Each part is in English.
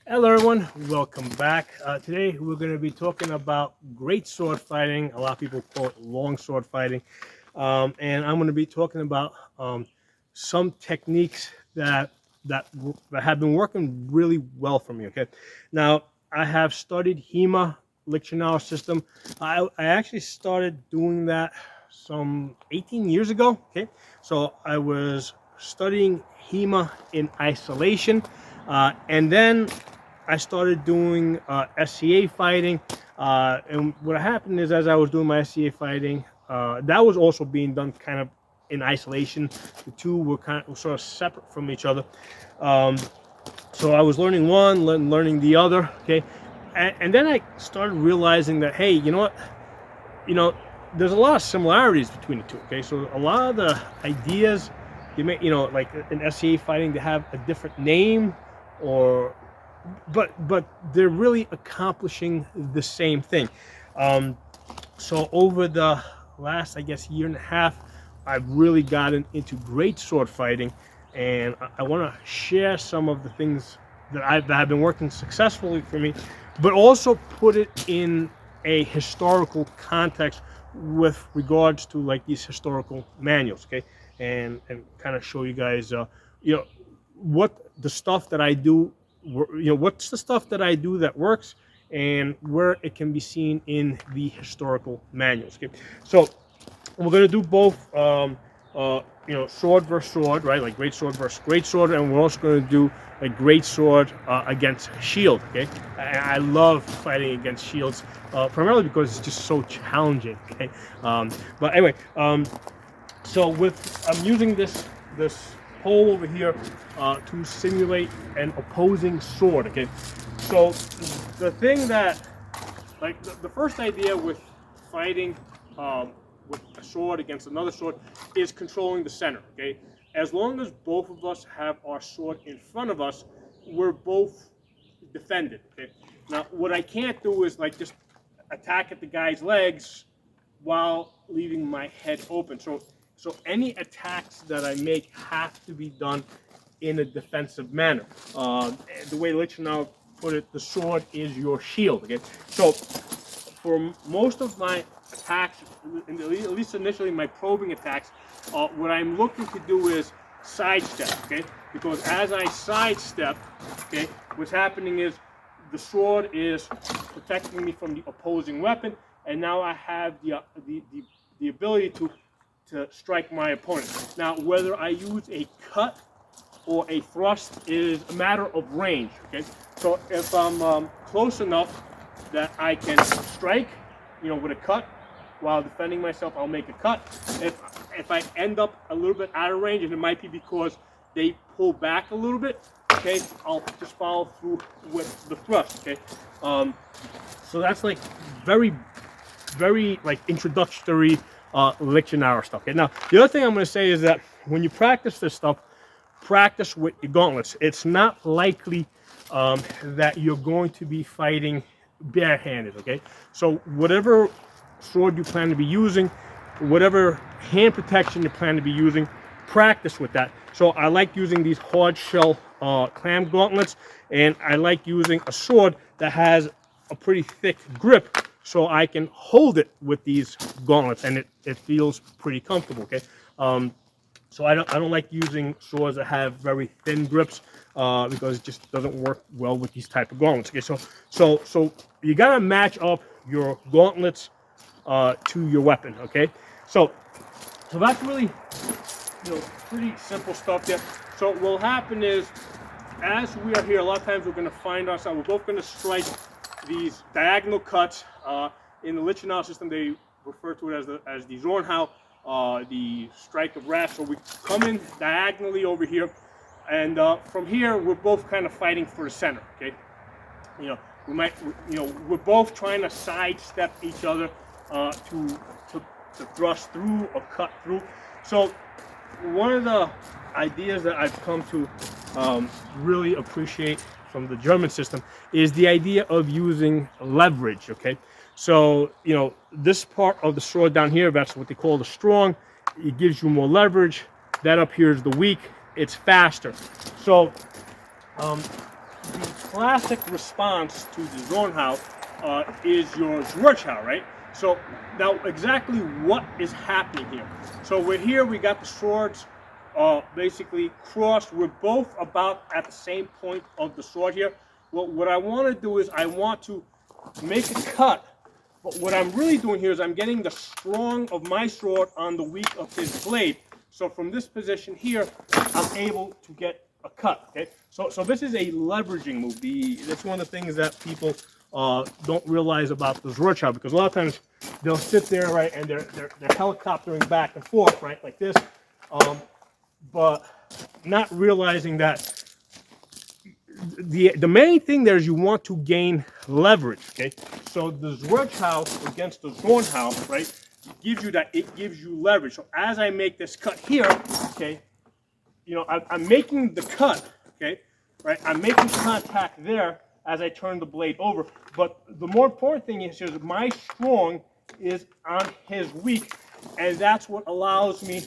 Hello everyone, welcome back. Today we're going to be talking about great sword fighting. A lot of people call it long sword fighting. And I'm going to be talking about some techniques that have been working really well for me. Okay, now I have studied Hema lecture system. I actually started doing that some 18 years ago. Okay, so I was studying Hema in isolation, and then I started doing SCA fighting, and what happened is as I was doing my SCA fighting, that was also being done kind of in isolation. The two were sort of separate from each other. So I was learning one, learning the other. Okay, and then I started realizing that hey, you know what, there's a lot of similarities between the two. Okay, so a lot of the ideas you may, like in SCA fighting, they have a different name, or but they're really accomplishing the same thing. So over the last, I guess, year and a half, I've really gotten into great sword fighting, and I want to share some of the things that have been working successfully for me, but also put it in a historical context with regards to like these historical manuals, okay, and kind of show you guys, what the stuff that I do, what's the stuff that I do that works, and where it can be seen in the historical manuals. Okay, so we're going to do both, sword versus sword, right? Like great sword versus great sword, and we're also going to do a great sword against shield. Okay, I love fighting against shields, primarily because it's just so challenging. Okay, but anyway, so I'm using this pole over here to simulate an opposing sword. Okay, so the thing that, like, the first idea with fighting with a sword against another sword is controlling the center. Okay, as long as both of us have our sword in front of us, we're both defended. Okay, now what I can't do is like just attack at the guy's legs while leaving my head open. So any attacks that I make have to be done in a defensive manner. The way Lich put it, the sword is your shield. Okay, so for most of my attacks, at least initially my probing attacks, what I'm looking to do is sidestep. Okay, because as I sidestep, okay, what's happening is the sword is protecting me from the opposing weapon, and now I have the ability to strike my opponent. Now, whether I use a cut or a thrust is a matter of range. Okay, so if I'm close enough that I can strike, with a cut while defending myself, I'll make a cut. If I end up a little bit out of range, and it might be because they pull back a little bit, okay, I'll just follow through with the thrust. Okay, so that's like very like introductory lecture stuff. Okay, now the other thing I'm going to say is that when you practice this stuff, practice with your gauntlets. It's not likely that you're going to be fighting barehanded. Okay, so whatever sword you plan to be using, whatever hand protection you plan to be using, practice with that. So I like using these hard shell clam gauntlets, and I like using a sword that has a pretty thick grip, so I can hold it with these gauntlets, and it feels pretty comfortable. Okay, so I don't like using swords that have very thin grips because it just doesn't work well with these type of gauntlets. Okay, so you gotta match up your gauntlets to your weapon. Okay, so that's really pretty simple stuff there. So what will happen is, as we are here, a lot of times we're going to find ourselves, we're both going to strike these diagonal cuts. In the Lich system, they refer to it as the Zornhau, the strike of wrath. So we come in diagonally over here, and from here we're both kind of fighting for the center. Okay, we're both trying to sidestep each other to thrust through or cut through. So one of the ideas that I've come to really appreciate from the German system is the idea of using leverage. Okay, so this part of the sword down here, that's what they call the strong. It gives you more leverage. That up here is the weak. It's faster. So the classic response to the Zornhau is your Schwarzhau, right? So now exactly what is happening here? So we're here, we got the swords basically crossed. We're both about at the same point of the sword here. Well, what I want to do is I want to make a cut, but what I'm really doing here is I'm getting the strong of my sword on the weak of his blade. So from this position here, I'm able to get a cut. Okay, so this is a leveraging move. That's one of the things that people don't realize about the Schwarzhau, because a lot of times they'll sit there, right, and they're helicoptering back and forth, right, like this, but not realizing that the main thing there is you want to gain leverage. Okay, so the Schwarzhau against the Zornhau, right, it gives you leverage. So as I make this cut here, okay, you know, I'm making the cut, okay, right, I'm making contact there as I turn the blade over. But the more important thing is my strong is on his weak, and that's what allows me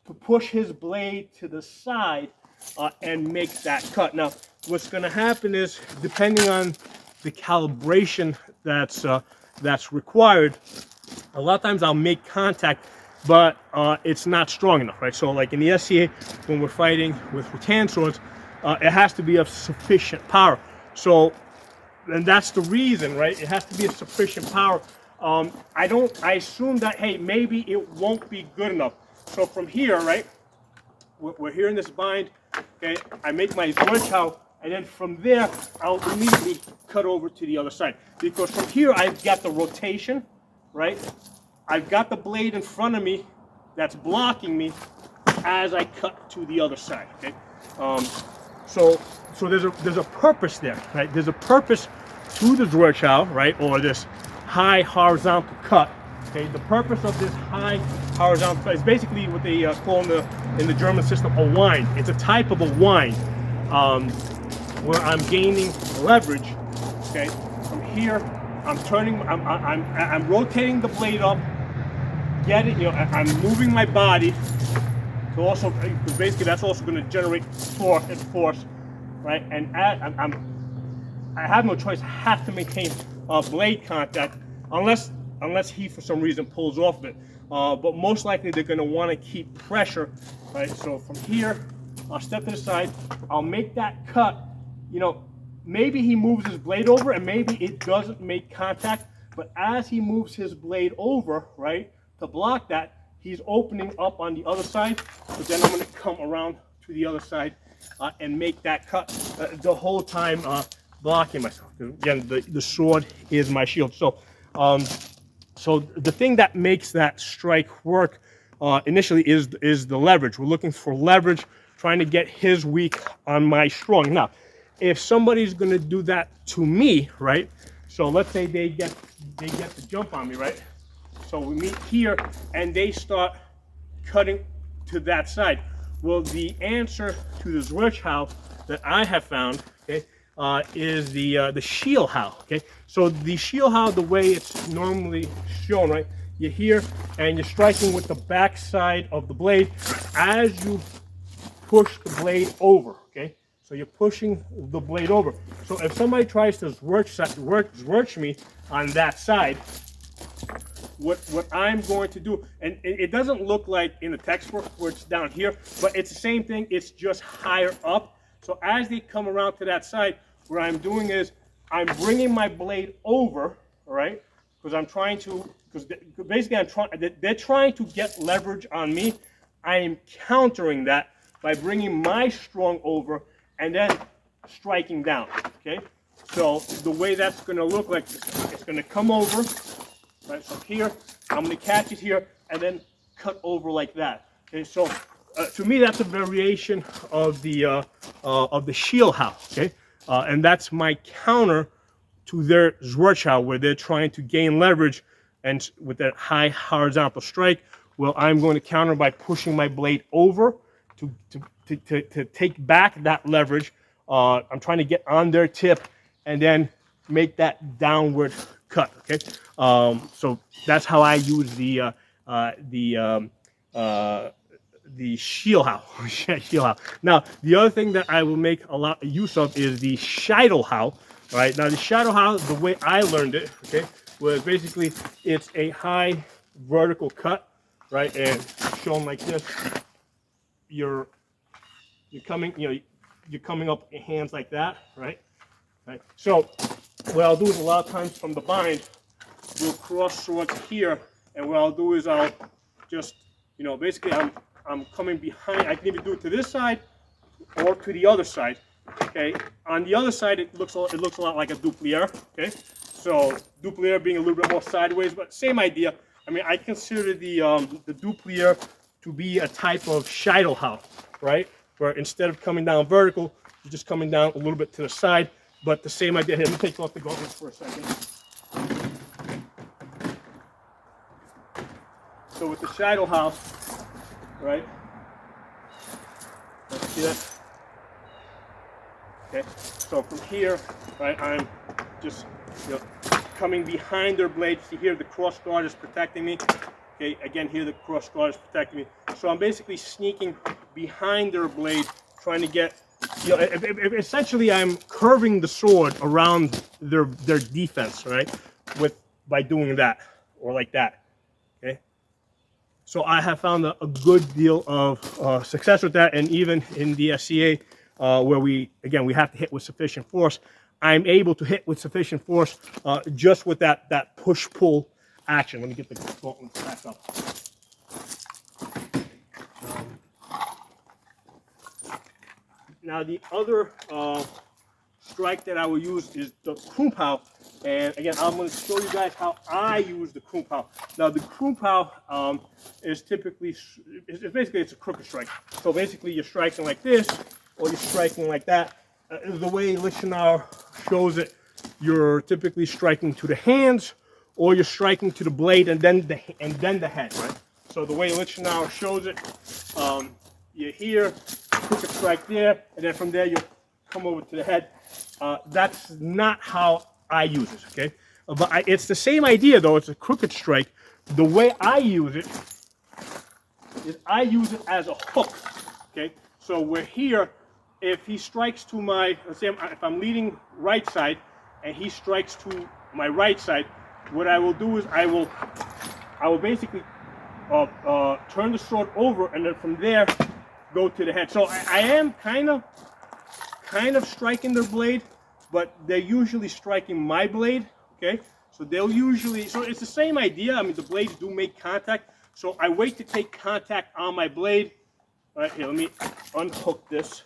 to push his blade to the side and make that cut. Now, what's going to happen is, depending on the calibration that's required, a lot of times I'll make contact, but it's not strong enough, right? So like in the SCA, when we're fighting with rattan swords, it has to be of sufficient power. So, and that's the reason, right? It has to be of sufficient power. I assume that, hey, maybe it won't be good enough. So from here, right, we're here in this bind, okay, I make my Schwarzhau, and then from there, I'll immediately cut over to the other side. Because from here, I've got the rotation, right? I've got the blade in front of me that's blocking me as I cut to the other side, okay? So there's a purpose there, right? There's a purpose to the Schwarzhau, right, or this high horizontal cut. Okay, the purpose of this high horizontal cut is basically what they call in the German system a wind. It's a type of a wind where I'm gaining leverage. Okay, from here I'm rotating the blade up, I'm moving my body to also, because basically that's also going to generate torque and force, right? And I have no choice. I have to maintain blade contact unless he for some reason pulls off of it. But most likely they're going to want to keep pressure, right? So from here, I'll step to the side. I'll make that cut. You know, maybe he moves his blade over and maybe it doesn't make contact. But as he moves his blade over, right, to block that, he's opening up on the other side. But then I'm going to come around to the other side and make that cut the whole time blocking myself. Again, the sword is my shield. So, so the thing that makes that strike work initially is the leverage. We're looking for leverage, trying to get his weak on my strong. Now, if somebody's going to do that to me, right? So let's say they get the jump on me, right? So we meet here, and they start cutting to that side. Well, the answer to the Schwarzhau that I have found, okay, is the Schildhau. Okay, so the Schildhau, the way it's normally shown, right? You're here, and you're striking with the back side of the blade as you push the blade over. Okay, so you're pushing the blade over. So if somebody tries to Schwarz me on that side, what I'm going to do, and it doesn't look like in the textbook where it's down here, but it's the same thing, it's just higher up. So as they come around to that side, what I'm doing is I'm bringing my blade over, all right? Because I'm trying to, because basically they're trying to get leverage on me. I am countering that by bringing my strong over and then striking down, okay? So the way that's going to look like, it's going to come over, right? So here, I'm going to catch it here and then cut over like that. Okay, so to me, that's a variation of the Schildhau. Okay, and that's my counter to their Schwarzhau, where they're trying to gain leverage, and with that high horizontal strike, well, I'm going to counter by pushing my blade over to take back that leverage. I'm trying to get on their tip and then make that downward cut. Okay, so that's how I use the the shield how. Shield how. Now, the other thing that I will make a lot of use of is the shadow how. Right now, the shadow how, the way I learned it, okay, was basically it's a high vertical cut, right, and shown like this. You're coming, you're coming up in hands like that, right? Right. So what I'll do is a lot of times from the bind, we'll cross swords here, and what I'll do is I'll just, basically I'm coming behind. I can even do it to this side or to the other side. Okay. On the other side, it looks a lot like a doublier. Okay. So doublier being a little bit more sideways, but same idea. I mean, I consider the doublier to be a type of shadow how, right? Where instead of coming down vertical, you're just coming down a little bit to the side, but the same idea. Here, let me take off the gauntlets for a second. So with the shadow how, right? See that? Okay. So from here, right, I'm just coming behind their blade. See here, the cross guard is protecting me. Okay, again here the cross guard is protecting me. So I'm basically sneaking behind their blade, trying to get, essentially I'm curving the sword around their defense, right? By doing that or like that. Okay. So I have found a good deal of success with that, and even in the SCA, where we have to hit with sufficient force, I'm able to hit with sufficient force just with that push-pull action. Let me get the gauntlet back up. Now the other strike that I will use is the krumpau, and again I'm going to show you guys how I use the krumpau. Now the krumpau is typically, it's a crooked strike. So basically you're striking like this, or you're striking like that. The way Lichtenauer shows it, you're typically striking to the hands, or you're striking to the blade and then the head, right? So the way Lichtenauer shows it, you're here, crooked strike there, and then from there you come over to the head. That's not how I use it, okay? But it's the same idea though. It's a crooked strike. The way I use it is I use it as a hook, okay? So we're here. If he strikes to my, let's say if I'm leading right side and he strikes to my right side, what I will do is I will basically turn the sword over, and then from there go to the head. So I am kind of striking their blade, but they're usually striking my blade. Okay, so they'll usually, so it's the same idea. I mean, the blades do make contact. So I wait to take contact on my blade. All right, here, let me unhook this.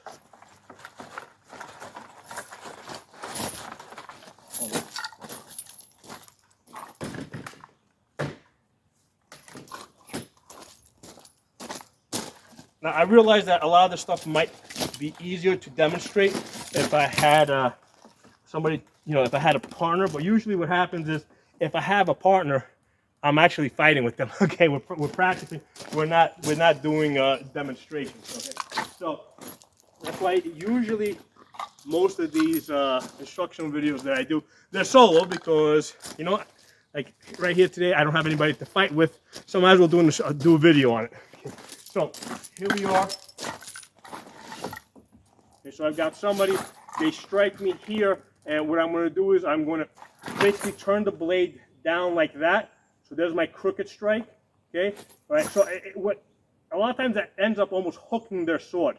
Now I realize that a lot of this stuff might be easier to demonstrate if I had somebody, if I had a partner. But usually what happens is if I have a partner, I'm actually fighting with them. Okay, we're practicing. We're not doing demonstrations. Okay, so that's why usually most of these instructional videos that I do, they're solo, because like right here today I don't have anybody to fight with, so I might as well do a video on it. Okay. So here we are. Okay, so I've got somebody, they strike me here, and what I'm going to do is I'm going to basically turn the blade down like that. So there's my crooked strike. Okay, all right. So a lot of times that ends up almost hooking their sword.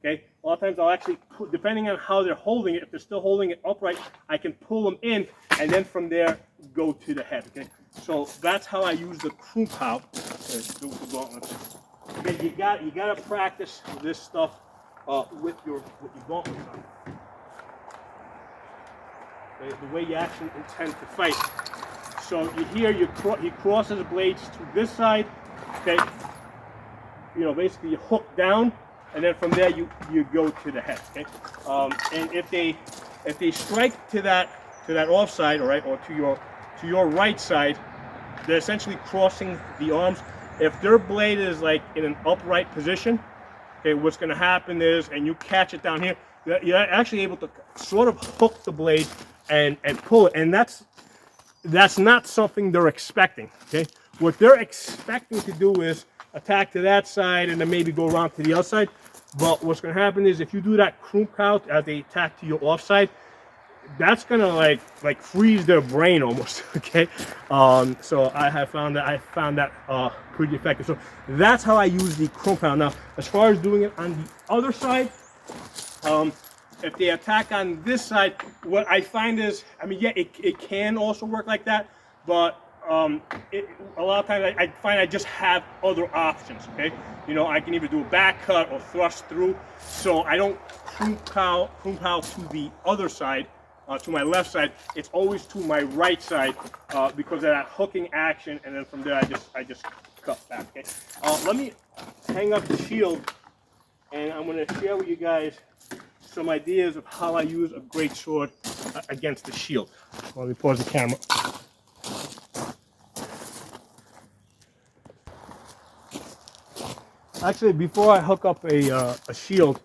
Okay, a lot of times I'll actually, depending on how they're holding it, if they're still holding it upright, I can pull them in, and then from there go to the head. Okay, so that's how I use the krumpau. Okay, you got to practice this stuff with your gauntlets on. Okay, the way you actually intend to fight. So you hear he crosses the blades to this side. Okay, basically you hook down, and then from there you go to the head. Okay, and if they strike to that offside, all right, or to your right side, they're essentially crossing the arms. If their blade is like in an upright position, okay, what's going to happen is, and you catch it down here, you're actually able to sort of hook the blade and pull it, and that's not something they're expecting. Okay, what they're expecting to do is attack to that side and then maybe go around to the other side. But what's going to happen is if you do that croup out as they attack to your offside, that's gonna like freeze their brain almost. Okay, so I found that pretty effective. So that's how I use the compound. Now, as far as doing it on the other side, if they attack on this side, what I find is, I mean, yeah, it can also work like that, but a lot of times I find I just have other options. Okay, you know, I can either do a back cut or thrust through, so I don't croup out to the other side. To my left side, it's always to my right side because of that hooking action, and then from there I just cut back. Okay, let me hang up the shield, and I'm going to share with you guys some ideas of how I use a greatsword against the shield. Let me pause the camera. Actually, before I hook up a shield,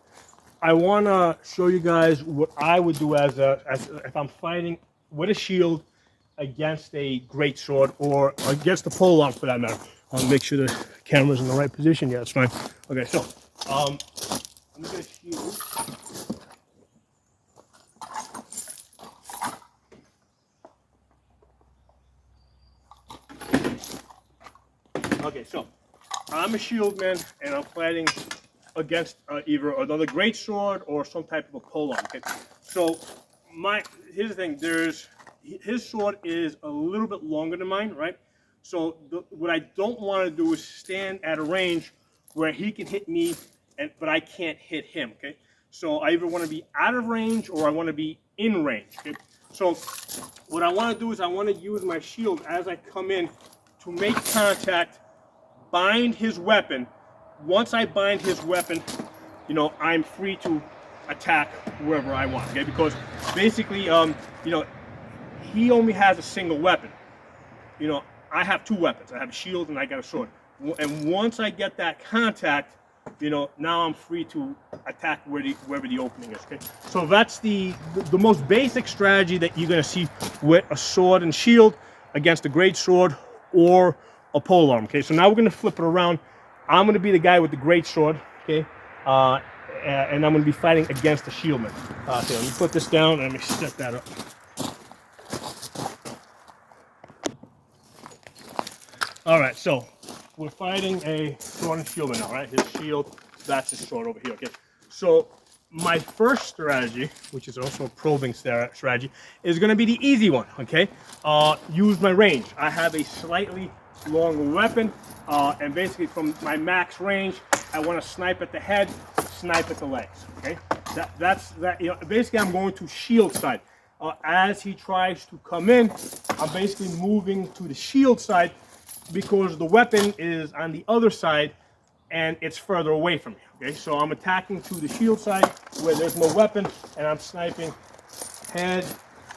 I want to show you guys what I would do as if I'm fighting with a shield against a greatsword or against the polearm for that matter. I'll make sure the camera's in the right position. Yeah, it's fine. Okay, so let me get a shield. Okay, so I'm a shield man, and I'm fighting against either another greatsword or some type of a polearm. Okay, so here's the thing. His sword is a little bit longer than mine, right? So what I don't want to do is stand at a range where he can hit me, but I can't hit him. Okay, so I either want to be out of range or I want to be in range. Okay, so what I want to do is I want to use my shield as I come in to make contact, bind his weapon. Once I bind his weapon, you know, I'm free to attack wherever I want, okay? Because basically, you know, he only has a single weapon. You know, I have two weapons. I have a shield and I got a sword. And once I get that contact, you know, now I'm free to attack wherever the opening is, okay? So that's the most basic strategy that you're gonna see with a sword and shield against a greatsword or a polearm, okay? So now we're gonna flip it around. I'm going to be the guy with the greatsword, okay? And I'm going to be fighting against the shieldman. Okay, let me put this down and let me set that up. All right, so we're fighting a sword and shieldman now, right? His shield, that's his sword over here, okay? So my first strategy, which is also a probing strategy, is going to be the easy one, okay? Use my range. I have a slightly longer weapon, and basically from my max range, I want to snipe at the head, snipe at the legs. Okay, that's that. You know, basically I'm going to shield side. As he tries to come in, I'm basically moving to the shield side because the weapon is on the other side and it's further away from me. Okay, so I'm attacking to the shield side where there's no weapon, and I'm sniping head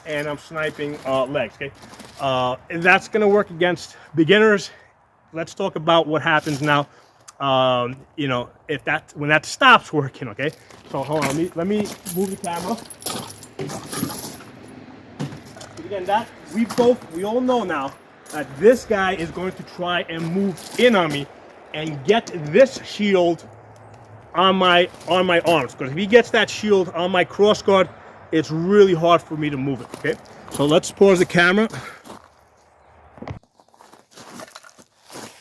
and I'm sniping legs. Okay, and that's gonna work against beginners. Let's talk about what happens now. You know, when that stops working. Okay, so hold on. Let me move the camera. Again, we all know now that this guy is going to try and move in on me and get this shield on my arms. Because if he gets that shield on my crossguard, it's really hard for me to move it. Okay, so let's pause the camera.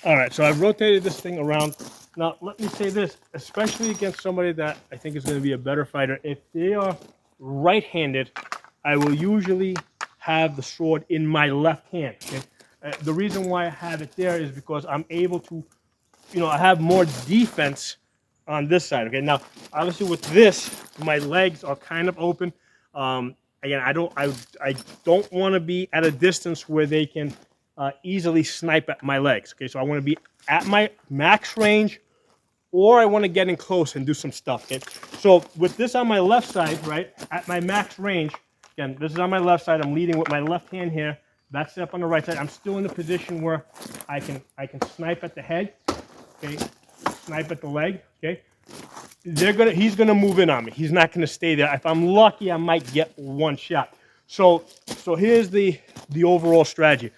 All right, so I've rotated this thing around. Now, let me say this, especially against somebody that I think is going to be a better fighter. If they are right-handed, I will usually have the sword in my left hand. Okay? The reason why I have it there is because I'm able to, you know, I have more defense on this side. Okay, now, obviously with this, my legs are kind of open. Again, I don't want to be at a distance where they can easily snipe at my legs. Okay, so I want to be at my max range, or I want to get in close and do some stuff. Okay, so with this on my left side, right, at my max range, again, this is on my left side. I'm leading with my left hand here. That's up on the right side. I'm still in the position where I can snipe at the head. Okay, snipe at the leg. Okay, he's gonna move in on me. He's not gonna stay there. If I'm lucky, I might get one shot. So here's the overall strategy.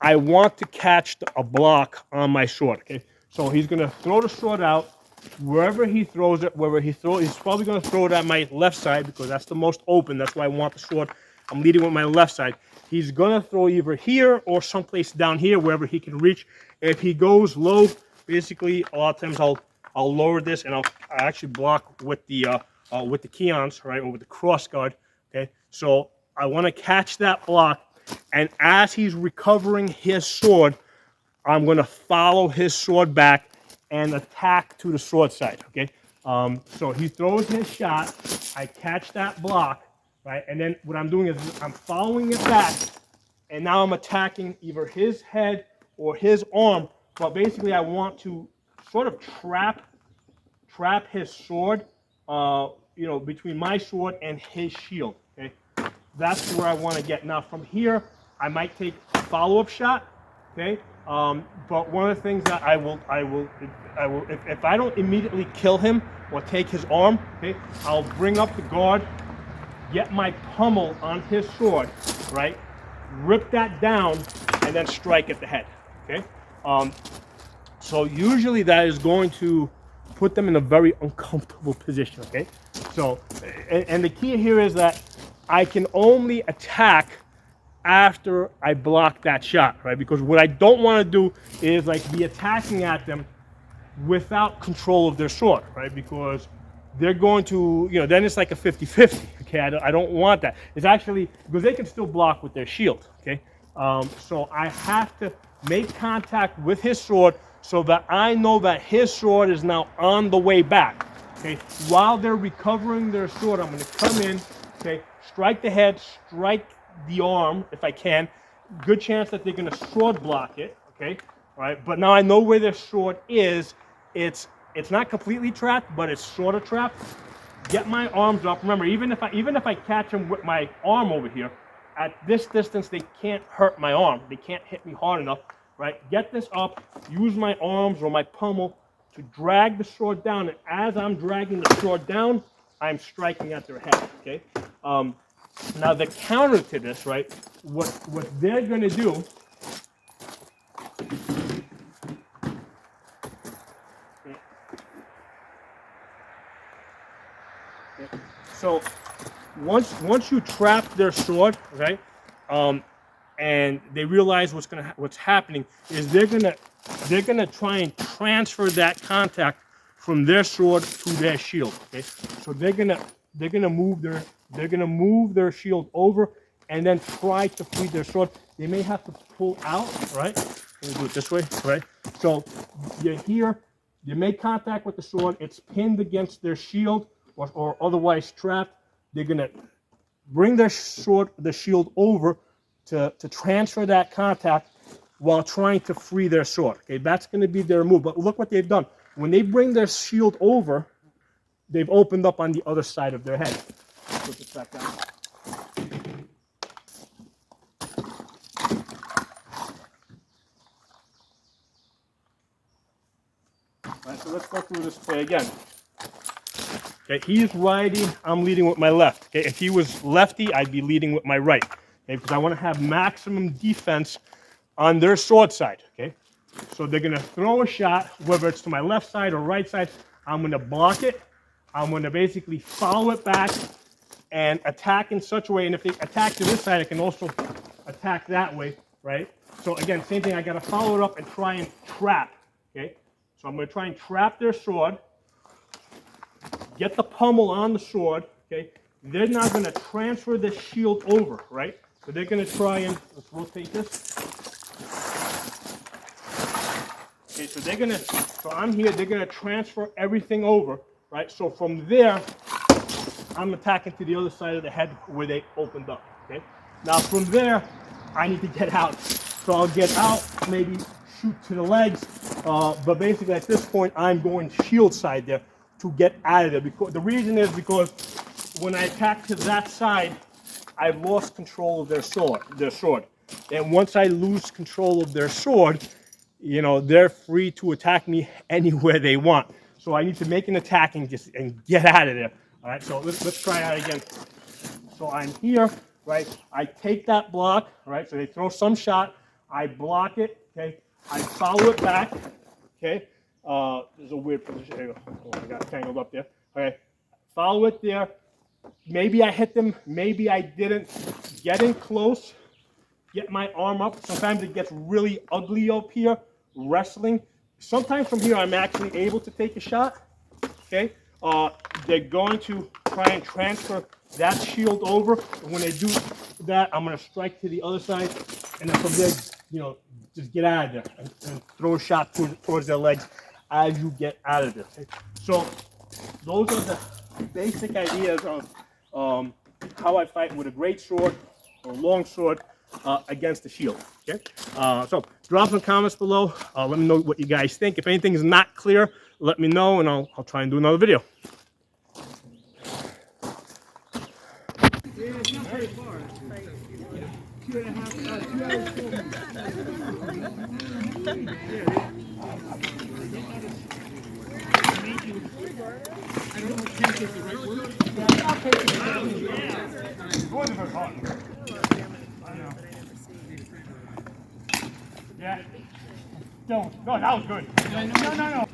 I want to catch a block on my sword. Okay, So he's going to throw the sword out wherever he throws it, he's probably going to throw it at my left side because that's the most open. That's why I want the sword. I'm leading with my left side. He's going to throw either here or someplace down here, wherever he can reach. If he goes low, basically, a lot of times I'll lower this and I actually block with the keons, right, or with the cross guard. Okay, so I want to catch that block, and as he's recovering his sword, I'm going to follow his sword back and attack to the sword side, okay? So he throws his shot, I catch that block, right? And then what I'm doing is I'm following it back, and now I'm attacking either his head or his arm, but basically I want to sort of trap his sword, between my sword and his shield, okay? That's where I want to get. Now from here, I might take a follow-up shot, okay? But one of the things that I will, if I don't immediately kill him or take his arm, okay, I'll bring up the guard, get my pummel on his sword, right? Rip that down, and then strike at the head, okay? So usually that is going to put them in a very uncomfortable position, okay? So, and the key here is that I can only attack after I block that shot, right? Because what I don't want to do is like be attacking at them without control of their sword, right? Because they're going to, then it's like a 50-50, okay? I don't want that. It's actually, because they can still block with their shield, okay? So I have to make contact with his sword so that I know that his sword is now on the way back, okay? While they're recovering their sword, I'm going to come in, okay, strike the head, strike the arm if I can. Good chance that they're going to sword block it, okay? All right, but now I know where their sword is. It's not completely trapped, but it's sort of trapped. Get my arms up. Remember, even if I catch them with my arm over here, at this distance they can't hurt my arm. They can't hit me hard enough, right? Get this up. Use my arms or my pummel to drag the sword down, and as I'm dragging the sword down, I'm striking at their head, okay? Now the counter to this, right, what they're going to do, so once you trap their sword, right, and they realize what's happening is they're gonna try and transfer that contact from their sword to their shield, okay? So they're gonna move their shield over and then try to free their sword. They may have to pull out, right? Let me do it this way, right? So you're here, you make contact with the sword, it's pinned against their shield or otherwise trapped. They're gonna bring their shield over to transfer that contact while trying to free their sword. Okay, that's gonna be their move. But look what they've done. When they bring their shield over, they've opened up on the other side of their head. Put this back down. All right, so let's go through this play again. Okay, he's righty, I'm leading with my left. Okay, if he was lefty, I'd be leading with my right. Okay, because I want to have maximum defense on their sword side. Okay, so they're gonna throw a shot, whether it's to my left side or right side. I'm gonna block it. I'm gonna basically follow it back and attack in such a way. And if they attack to this side, I can also attack that way, right? So again, same thing. I gotta follow it up and try and trap. Okay, so I'm gonna try and trap their sword. Get the pummel on the sword, okay? They're now going to transfer the shield over, right? So they're going to try and, let's rotate this. Okay, so I'm here, they're going to transfer everything over, right? So from there, I'm attacking to the other side of the head where they opened up, okay? Now from there, I need to get out. So I'll get out, maybe shoot to the legs, but basically at this point, I'm going shield side there to get out of there. Because the reason is because when I attack to that side, I've lost control of their sword. And once I lose control of their sword, they're free to attack me anywhere they want. So I need to make an attack and get out of there. All right, so let's try that again. So I'm here, right? I take that block, right? So they throw some shot, I block it, okay? I follow it back, okay? There's a weird position. There you go. Oh, I got tangled up there. Okay, follow it there. Maybe I hit them, maybe I didn't. Get in close, get my arm up. Sometimes it gets really ugly up here, wrestling. Sometimes from here I'm actually able to take a shot, okay? They're going to try and transfer that shield over. And when they do that, I'm gonna strike to the other side, and then from there, you know, just get out of there and throw a shot towards their legs as you get out of there. Okay? So those are the basic ideas of how I fight with a greatsword or a long sword against the shield. Okay, so drop some comments below. Let me know what you guys think. If anything is not clear, let me know, and I'll try and do another video. Yeah, it's not very far. It's like 2.5 hours, 2 hours. I don't know if tank is the right word. Yeah. No, that was good. No.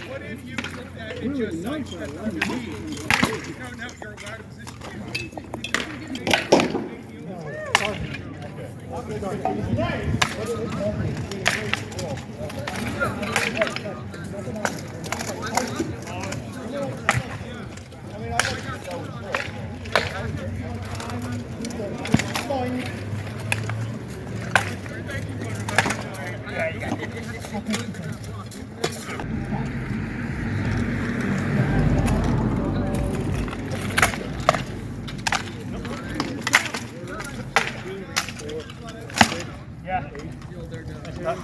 What if you took that and just sidestepped underneath? No, you're out of position. Yeah.